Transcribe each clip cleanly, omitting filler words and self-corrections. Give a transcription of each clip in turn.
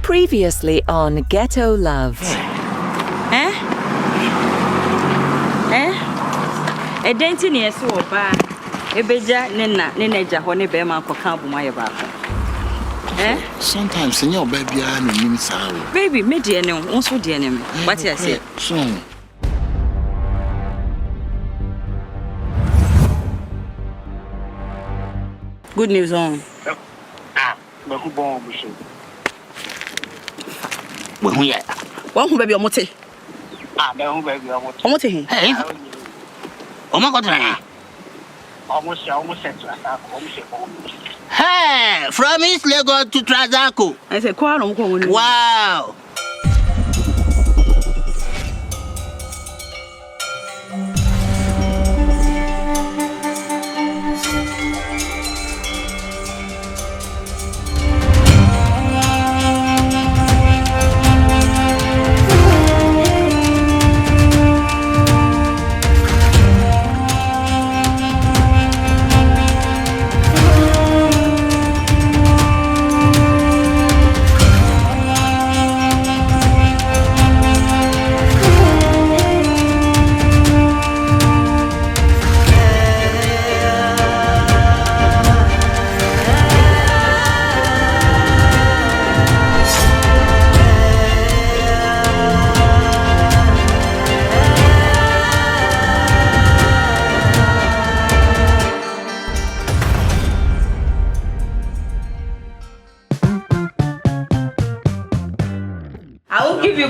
Previously on Ghetto Love. Denti ne so ba. Ebeja nena ja ho ne be ma koka bu maye ba ko. Sometimes in your baby and you sorry. Baby, me de ne won so de ne me. What you say? So. Good news on. But who born with you? Well, yeah. One who baby omote. No baby omote. Omote. Hey. Oh my God. Almost set to hey, from East Lagos to Trazaco. I said, wow.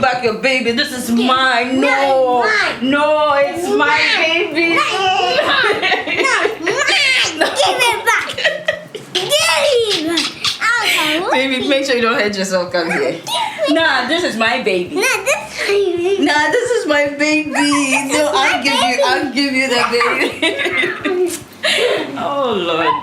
Back your baby. This is mine. No, it's my baby. No, give it back. Give it back. Baby, make sure you don't hurt yourself. Come here. Nah, this is my baby. Nah, this is my baby. No, I'll give you the baby. Oh Lord.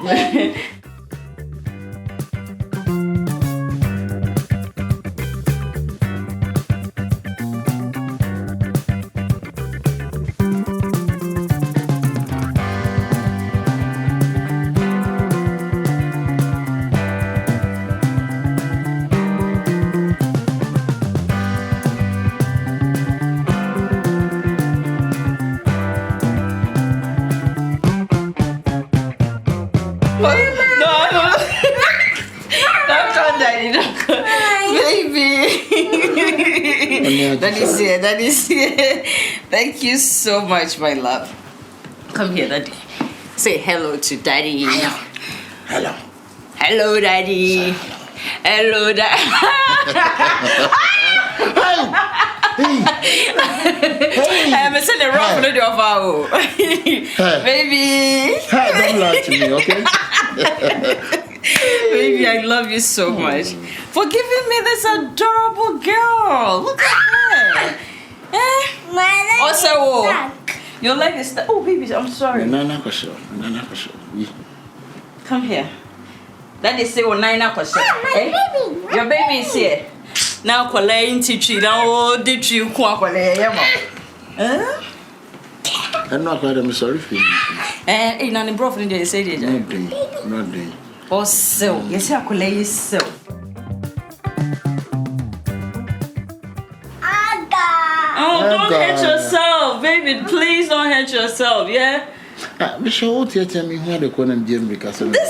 That is here. Thank you so much, my love. Come here, Daddy. Say hello to Daddy. Hello. Hello, Daddy. Hello, Daddy. Hey. I'm sitting around for the door. Baby. Don't lie to me, okay? Baby, I love you so much for giving me this adorable girl. Look at her. Also, your leg is stuck. Oh, baby, I'm sorry. Nana for sure. Come here. That is say, Nana for sure. Your baby is here. Now, Qualain teach you. Now, did you quack? I'm not quite sorry for you. And none broke in the say, not doing. Oh, so, yes, I could lay so. Oh, don't hurt yourself, baby. Please don't hurt yourself, yeah? This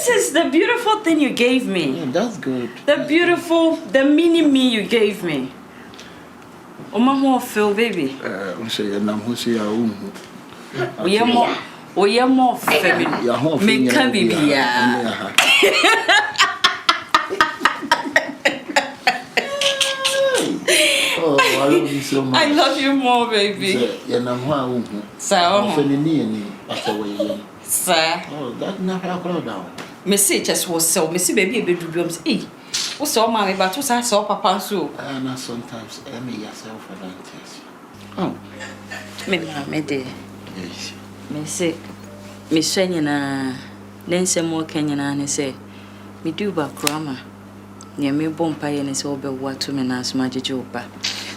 is the beautiful thing you gave me. Yeah, that's good. The mini me you gave me. Oh, my more feel, baby. We are more feminine. Me can be Oh, I love you so much. I love you more, baby. Sir. Oh, that never go down. Message just was so. Missy baby, baby, eh? What's all my about to say, so papa, so. And sometimes, Emmy yourself for that. Oh, me dear. Yes. Me say, Miss Shenina, then some more Kenyan, and say, me do back Gruma. Near me bomb pie and it's over what to me as my joba.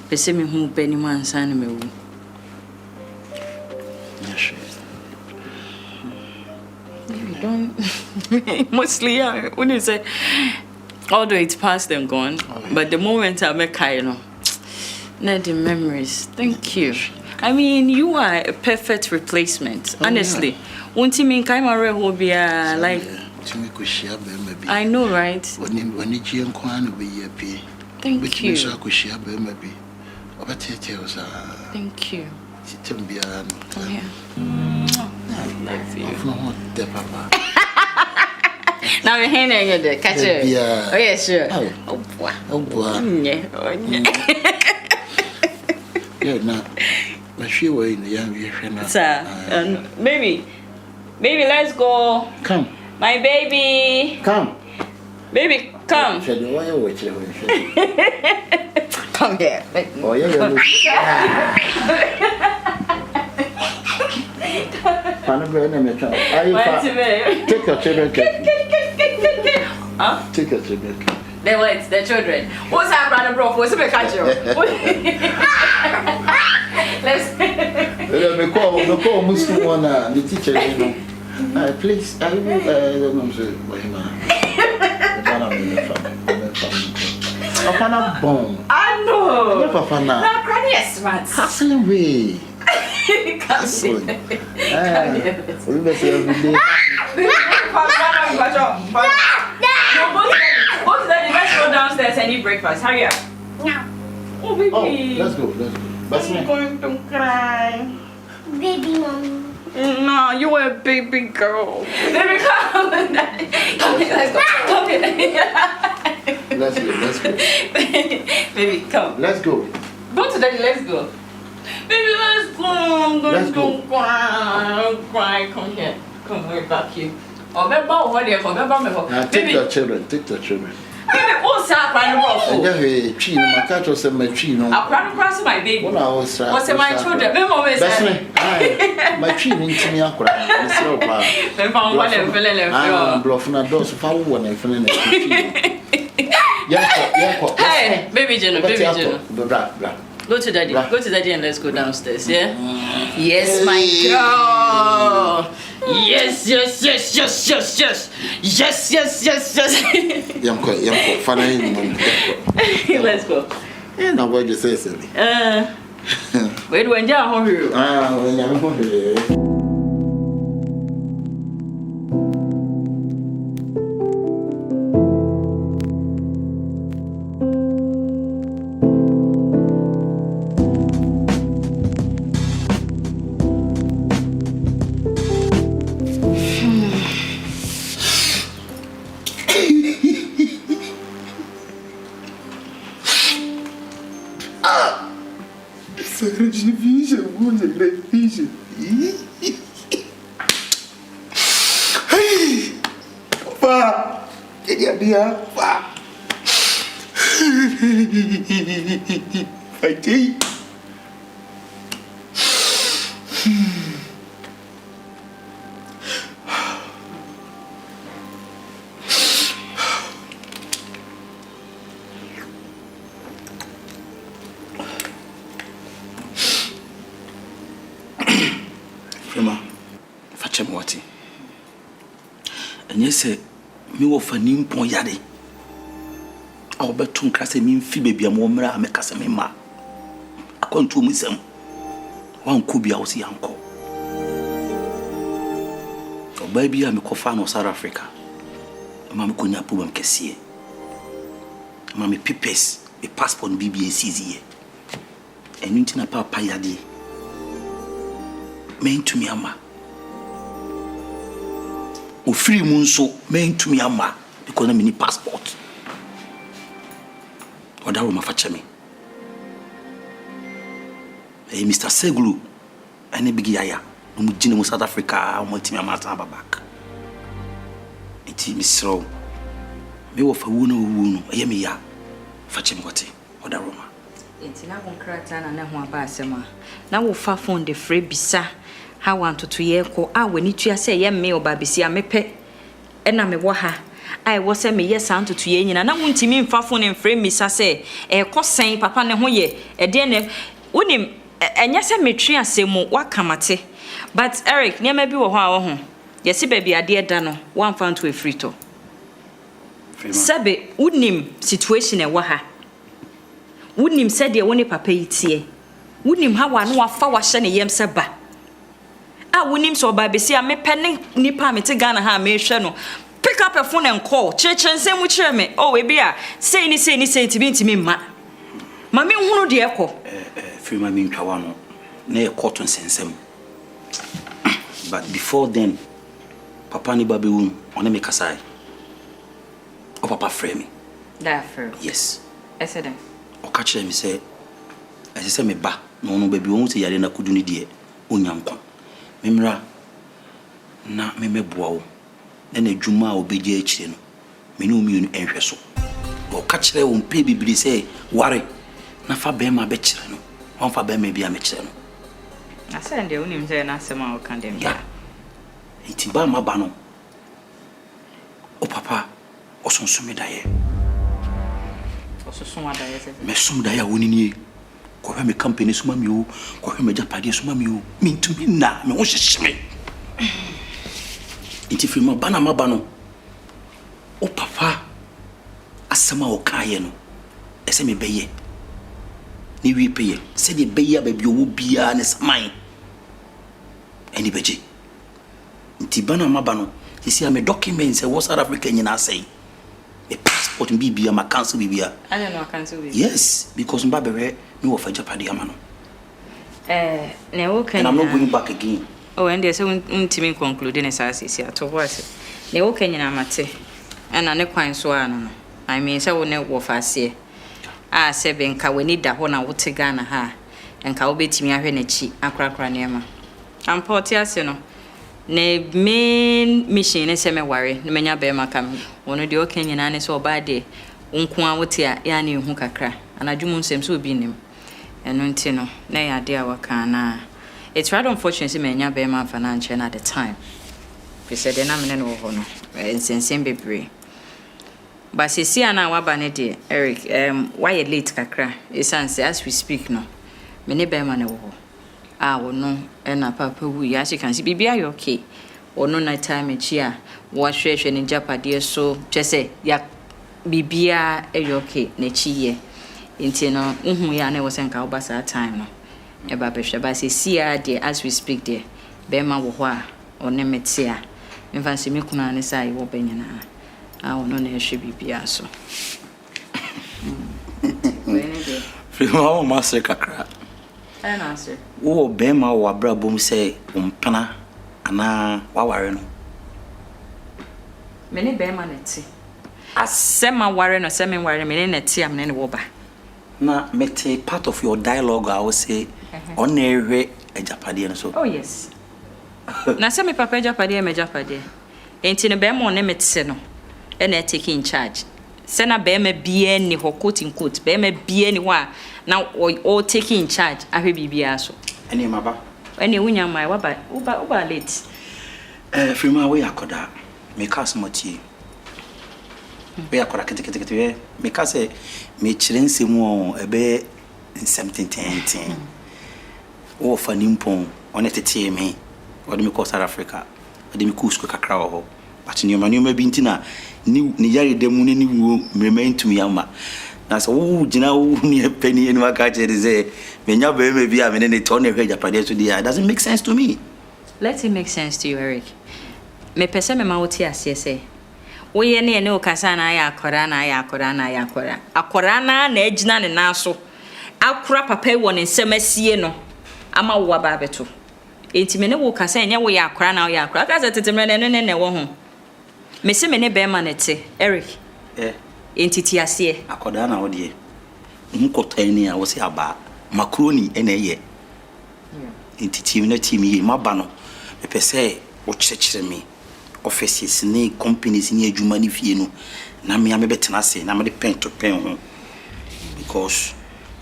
They say me who Benny man sign me. Yes, sure. You don't mostly when you say Although it's past and gone, but the moment I make Kaino, not the memories. Thank you. I mean, you are a perfect replacement. Honestly, won't you mean Kaimare will be like? I know, right? When you Thank you. Thank you. Come here. I love you. Now we're handing you the catcher. Oh, yeah, sure. Oh, boy. Oh, boy. Yeah. Oh, yeah. Yeah, now. But she was in the young Sir, baby, let's go. Come. My baby. Come. Baby, come. Come here. Oh, yeah. Take your children. Huh? Take your children. They were the children. What's that, brother, bro? What's the catcher? Let's. The call Muslim one, the teacher, please, I don't know, I know. Papa, now. Yes, man. Hustle away. Hustling. We must every day. Let's go downstairs and eat breakfast. Hurry up. No. Oh, baby. Oh, let's go. I'm going to cry. Baby mommy. No, you were a baby girl. Baby, come. Come here, let's go. Come here. Let's go. Baby, come. Let's go. Go to daddy, let's go. Baby, let's go. I'm going to cry. Come here. Come right back here. Oh, Take your children. Baby, what's up, And you tree, my cat was my tree. No, I'll cross my baby. when I was What's my children? That's me. My tree into me. I'm so proud. Bluffing a door so far when I feel Hey, baby Jenna. Blah. Go to daddy and let's go downstairs, yeah? Yes, my girl. Yes. Young funny. Let's go. And I'm going to say something. Wait, when you're home. When I'm home. Wati. And yes, me wo fanim pon yade. A obetum krase mi mfi baby am wo mra amekasa me ma. Akwantu mu sem. Wan ko bia wo si yanko. Oba bia me kofa no South Africa. Ma me konya problem kese. Ma me papers, me passport BBAC zie. Enu ntina papa yade. Me ntumi ama. O free munso men to me ama because na me ni passport. Oda ro mafache me. Mr. Seglu ene bigi yaya no mu gine mu South Africa o mantimi amata babak. Enti misro me wo fa wu no eye me ya fache me wote oda ro ma. Enti na konkrata na ho aba asema na wo fa phone de free bisa. How want to ye ko when it you say ye me obabisi amepe ena me wo ha I was say me yes and to ye nyina na wontimi mfa phone en frame me sa say e kosen papa ne ho ye e de ne wonim enya se metwe asemu wakamate but Eric ne ma bi wo ho a wo ho ye se baby ade da no one fan to a free to Sabe, unim situation e waha. Unim said de woni papa yitie. Unim ha wa no afa wa hye ne yem se ba. Unim so ba besi a me pene nipa me te Ghana ha me hwe no. Pick up a phone and call. Chechen say mu kire me. Oh, we be a say ni ntimi ma. Ma me hunu de ekọ. Free ma me ntwa no. Na e court nsensem. But before then, Papa ni babe wum, ona me kasai. O papa frame me. That frame. Yes. I said that. O ka kire me say me ba, no baby won say yare na kudu ni de onyankwa. Memra na me meboa wo. Na adwuma obeje akire no. Me no mi enhwe so. O ka kire wo mpe bibiri say ware na fa be ma be kire no. On fa be ma bia me kire no. I said the unim say na sema o kan dem. Yeah. Iti ba ma ba no. O papa o sonso me daye. O sonso wa daye se. Me som daye woni ni. Ko hwe me company suma mi o, ko hwe me japade suma mi o. Me ntumi na, me wo hyehye. Iti fi ma ba na ma ba no. O papa asema o kaye no. Ese me beye. Ni wi peye. Se de beye ba bi o bia ne saman. Eni beje. Nti bana mabano sisi ame documents e South Africa nyina say the passport bibia ma cancel bibia. I don't know cancel bibia. Yes, because mbabe me wo fa japade amano. Na wo kan. And I'm not going back again. Oh, and there's untimi conclude ne sa sisi ato voice. Na wo kan nyina mate. Ana ne kwan so ano no. I mean say wo ne wo fa ase. Ah se be nka wani da ho na wo te Ghana ha. Enka wo betimi ahwe na chi akrakra ne ma. Ampoti ase no. Ne main mission ne se me ware ne menya be maka me wono de okan nyina ne se oba de nko a wote a ya ne hu kakra anadwumu nsem so obi nim eno nti no na ya de a waka na it's rather unfortunate se menya be ma financial at the time we said na me ne no ho no nsensem bebre but se si ana waba ne de Eric why late kakra esanse as we speak no me ne be ma ne wo wono na papa wu ya she kan si bibia you okay wono na time echi a wo hwehwe ne japade so chese ya bibia you okay na chi ye nti no hu ya na wo senka wo basa time no e ba behwe ba se si a de as we speak there be ma wo ho a one mete a mfa se me kuna ne sai wo benyana wono na hwe bibia so Free ma master kakra. Answer. Wo be ma wo abra bom say umpana ana waware no. Me ne be ma neti. Asema ware no se me ware me ne neti am ne wo ba. Na mete part of your dialogue I will say on ehwe ejapade no so. Oh yes. Na se me papa ejapade me ejapade. Enti ne be ma ne mete no e na take in charge. Se na be ma bia ni ho quote in quote be ma bia ni wa now all taking in charge ahwe bibia so ene maba ene wunya mai uba late free ma we akoda me cast moti we akoda kete me case me chirense mu ebe something o fani mpon one tete me o de me ko South Africa o de me ku sku kakra ho but ni ma bi ntina ni yare de mu ni wo memento mi ama na so wo gina wo ni penny enu aka chere say menya be me bia me ne to na hwe japade so dia doesn't make sense to me. Let it make sense to you, Eric. Me pese me ma woti ase say wo ye ne o kasa na ya akora akora na agina ne na so akora papa wo ne nsem asie no ama wo aba beto enti me ne wo kasa enya wo ya akora na wo ya akora kasa tetemre ne wo ho me se me ne be ma nete Eric entity ase akoda na odie nkotani a wo se aba macaroni ene entity me na team ye maba no me pese o chekere me offices ni companies ni adwuma ni fie no na me betena ase na me de pen to pen ho because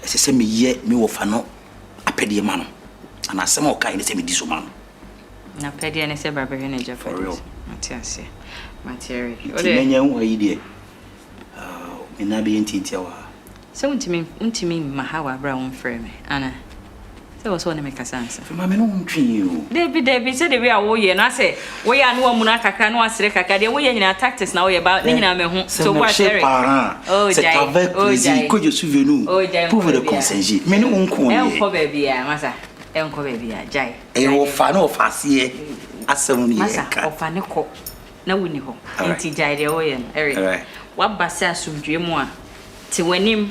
ese me ye me wo fa no apede ma no ana asem o kai ne se me di so ma no na pede ne se baba he ne jafa atiase material ode menye hu ayi de me na be ntintia wa so untimi mahawa bra won frame ana Say was one make a sense. Mama no ntwi. David said the way I woye na say we are no amuna kakra no asere kakra de we nyina tactics na we about ni nyina me ho so what share. Oh c'est avec plaisir que je suis venu pour vous le conseiller. Mais nous on connaît. Enko baby ya masa. Enko baby ya jai. E wo fa no fasie asem ni masa ka. ofa ne ko na woni ho. Enti jai de woye no. Eric. Wa basa asumdwe mu a ti wanim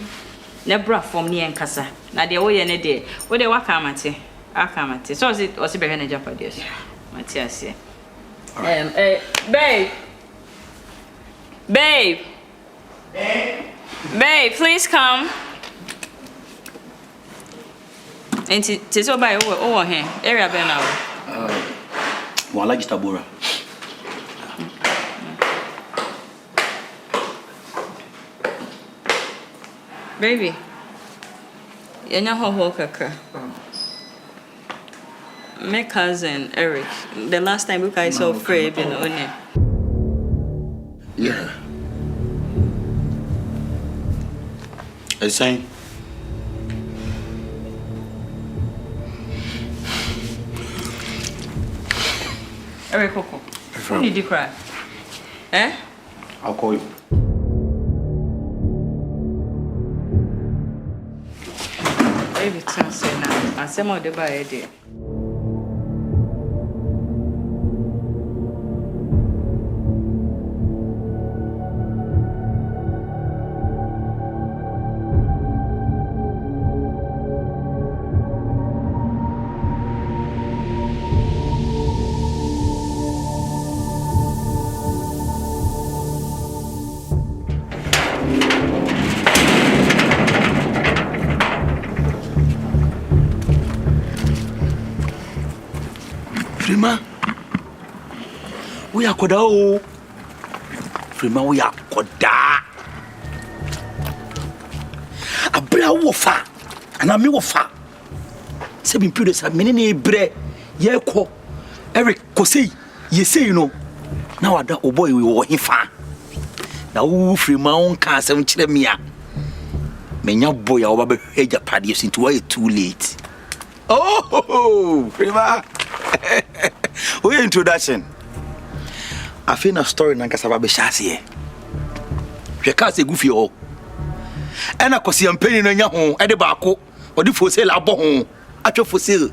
na bra form ni enkasa. Na de woye ne de wo de waka amate so o se behwe na japadies matias babe please come enti te so bai o he area be na wala gitabura baby yenya ho kaka. My cousin Eric, the last time we guys saw Fred in One. Yeah. I saying. Eric Coco. When did you cry? Eh? I'll call you. Every time say now, I say more the buy idea. We are koda o. Frima we are koda. Abra wo fa. Ana me wo fa. Se bi pure sa me ne bre ye ko. Eric ko sei, ye sei no. Na wada o boy we wo hifa. Na wo frima on ka asem kire me a. Menya boy a wo ba hweja pade so nti too late. Oh, frima. We introduction. I feel a story na nkasa ba be hyase. Hwe ka se gufi ho. Ena kosi ampeni na nya ho, e de baako, o de fosel abo ho. Atwa fosel.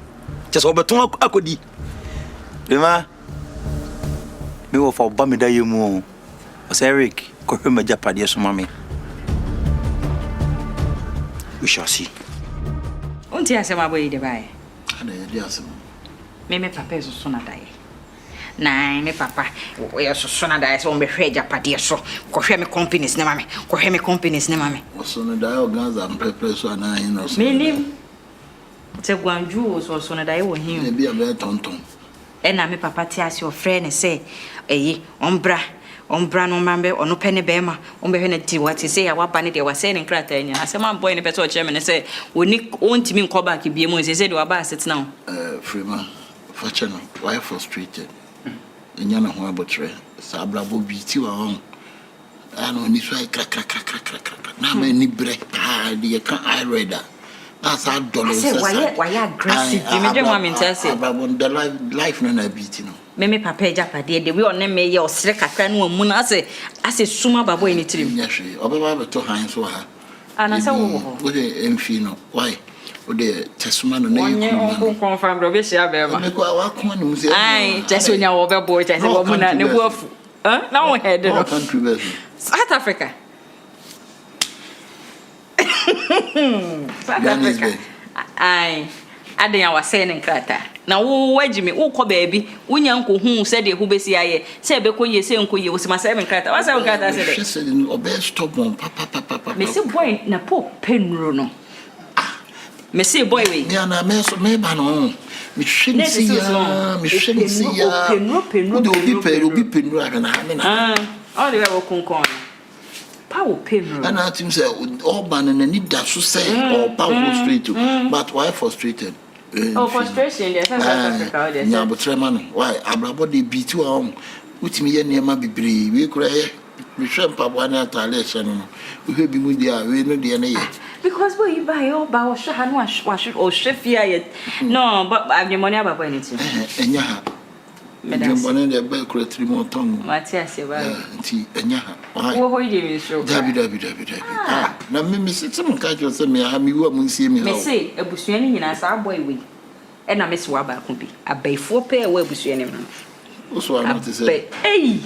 Je so beton akodi. Dema. Me wo fa ba me da yemu. O se Eric, ko hwe ma japade so mame. We shall see. Unti asema boy de bae. Ana ye di asem. Me papa so na dai. Nah, me papa, we are so na dai so be hwe japade so. Ko hwe me companies ne mame. Ko hwe me companies ne mame. So na dai organize am prepare so na hin no so. Me nim. Te gwanju so na dai wo hin. E bia be tonton. E na me papa ti ase o frɛ ne sɛ eyi ombra no mambe ono pene bema ombe hene ti wati say ya waba ne de wase ne nkrata nya asema boy ne pese o cheme ne say oni ontimi nkoba ke bie mu say de waba asetna frima fache no why frustrated nya na ho abotre sa abrabo bi ti wa hon ano ni so krak na me ni bre pa de ka I read that that's how dollars say why aggressive me je mo minta say abrabo the life no na beat no me papa japade de we on me ye osre kakra no mu na ase suma babo ni tirim nya hwe obeba beto han so ha ana say wo wo de emfi no why wo de tesuma no na yiku on confirm bro be share be ma me ko awakon ni mu say ai just onya wo be boy just wo mu na ne bu afu na wo head no country best South Africa South Africa ai adan wa say ne nkrata na wo wagime wo kɔ baabi wonya nko hu sɛ de hu besi aye sɛ be koye sɛ nko ye wo sima sɛ me nkrata wa sɛ nkrata sɛ de she said no be stubborn papa me say boy na po penro no me say boy we me na me so me ba no me hwemsi ya penro do obi penro aga na me na all the way wo konkon pa wo penro ana tim say all ban na ni da so say or pa wo straight but why frustrated frustration there South Africa there nya botre man why abrabo de beat wa on utimi ye niam bibre we kura ye me shrimp abwana talation no. We be mu dia we no dia na ye. Because boy you buy all ba wash ha no wash or chef here. No, but I have money about anything. Enya ha. Mbona nde ba kura 3 mo ton. Matias e ba. Nti enya ha. Wo ho je mi so. Dabi. Ah, na me sit mo ka jo se me ha mi wa mo nsie mi ha. Me say ebusua ni nyina sa boy we. E na me se wa ba ko bi. Abaifo pe e wa ebusua ni no. Wo so am te say. Hey.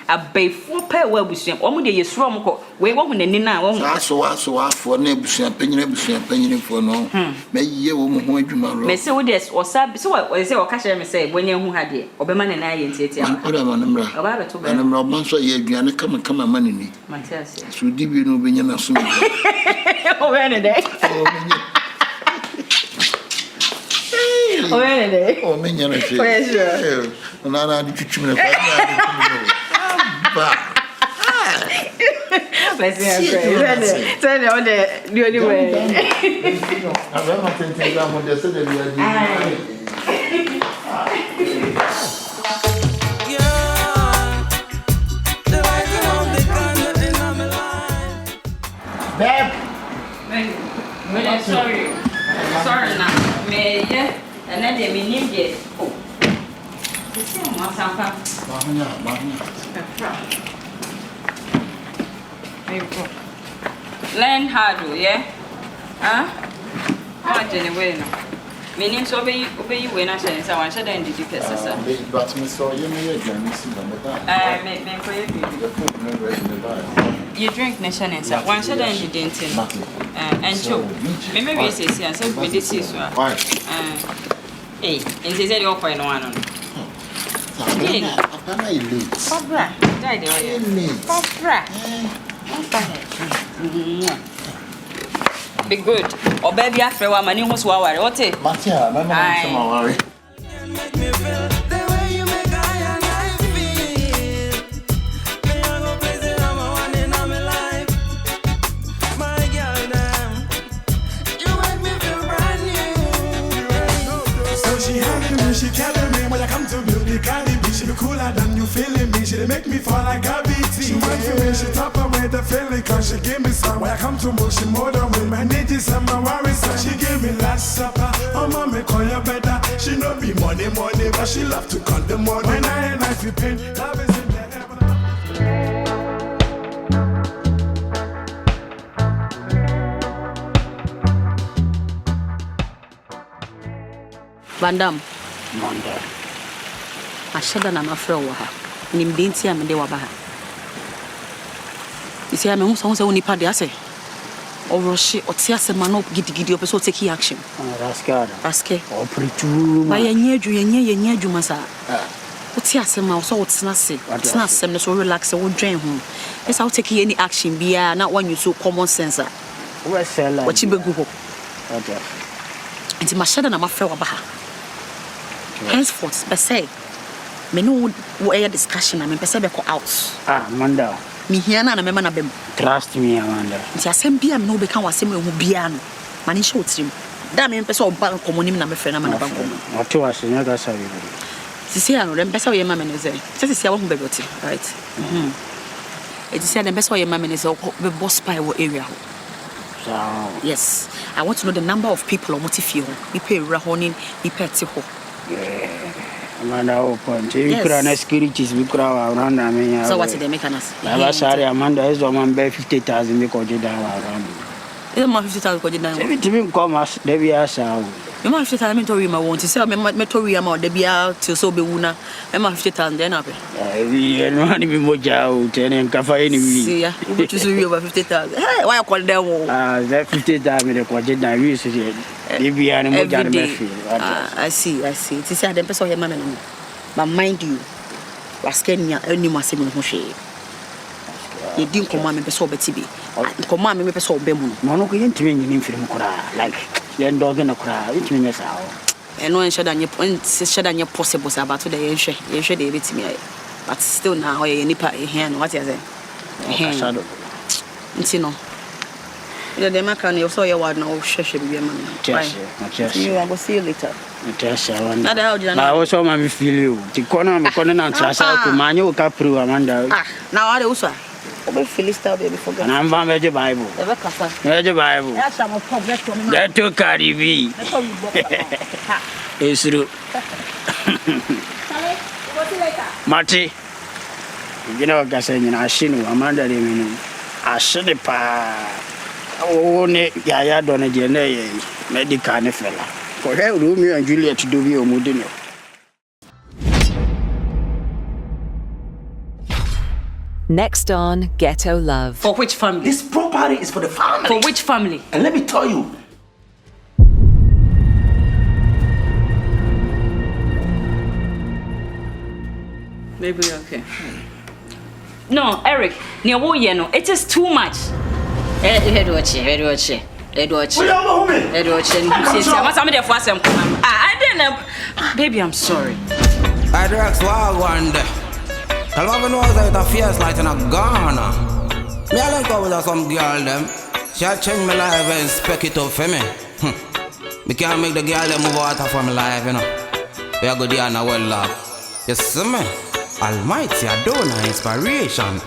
Abaifo pe e wa ebusua. Omo de yesuro mo ko. We wo hu nani na wo. So afo na ebusua panyina fo no. Me ye wo mo ho adwuma ro. Me say wo de o sabi so o say o ka share me say bonya hu ha de. Obema na na ye ntietia. Oda ma na mra. Oba beto be. Na mra oban so ye aduane kama ma nini. Matias. So di bi no benya na so. O be ne de. O be ne de. O menya na she. For sure. Na di twitwim na fa. Let's see. Tell me all the only way. I'm not thinking that one. They said that we are Sorry now. Me and then they mean it. Oh. The same one something. Learn how to, yeah? Huh? What anyway now? Meaning so obey when I say so I said then did you pass sir? But me so you may you drink nation and so one said then didn't and so maybe say I said we this is why hey and say you for no one Papa elite. Papa died Papa be good. Or baby after one money who's worry. What it? Matia, my mama worry. Make me feel the way you make I and I feel. Me I go crazy, I'm a one in my life. My girl, damn. You make me feel brand new. So she having me, she telling me when I come to build the Caribe, she be cooler than you feeling me. She make me fall like a BT. She went for me, she top up with the feeling, cause she give me some. When I come to move, she more than with my needs and my worries. So she give me last supper. Oh, mama, call you better. She no be money, but she love to count the money. When I ain't life, you pain, love is in the air. Vandam. Monday. Ashada na mafra wa ha. Nimdinti amede wa ba ha. Isi ame hu so woni pa de ase. Oroshi otiase mano gidigidi opeso take action. Raske. Opritu. Ba yenye adwuma sa. Otiase ma so wotena se. Tena asem ne so relax wo dwen ho. Esa wo take any action bia na one you so common sense. We sell. Wachi begu ho. Okay. Nti mashada na mafra wa ba ha. Henceforth, but say, me no wo discussion na me pese be ko out. Amanda. Me here na me na bem. Trust me, Amanda. Nti asem bia me no be kan wasem ehu bia no. Mani show trim. Da me pese oba komonim na me frɛ na ma na ba komo. What was in your sabi. Sisi ano dem pese wo ye ma me ne say. Sisi wo hu be boti, right? It is said dem pese wo ye ma me ne say be boss spy wo area ho. So, yes. I want to know the number of people on motifio. We pay rahoning, we pay tiho. Amanda open. You could have securities, we could have around. I mean, so what's the mechanism? Sorry, Amanda is the one by 50,000 because you down around. It's more 50,000 because you down. Everything come as they be as out. You might 50,000 to I want to say, me to ream out, they be out to so be una. I might 50,000 then up. We no even more out and cafe anyway. See ya, you choose you over 50,000. Hey, why you call them? That 50,000 the quadget now we see. They be animal got I see. To say them person your man. But mind you, Raskenia only must say no shame. You didn't command me person be TB. Command me person be mono. Mono can train you in film like then dog in a crowd, which means how. And no share than your possible about today. You should be with me. But still now, you nip at your hand. What is it? Hand. No. The Macan, you saw your word now, Shesha, be a man. You, I will see you later. Not how you I also want feel you. The corner, I'm calling on Trasa, Manuel Capru, Amanda. Now I also. Philista baby for and I'm from the Bible. The Bible. That took Cardi B. It's true. Marty, you know, Gassin, I seen Amanda, I should have only Yaya Donna Jene, medical fella. For her, Romeo and Juliet to do your Mudino. Next on Ghetto Love. For which family? This property is for the family. For which family? And let me tell you. Maybe okay. No, Eric, it is too much. Baby, I'm sorry. I direct swag one day. I love knows that a fierce light in a Ghana. Me I link up with some girl them. She change my life and spec it up for me. Me can't make the girl them move out from my life, you know. We are good here and well love. You see me? Almighty Adonai inspiration.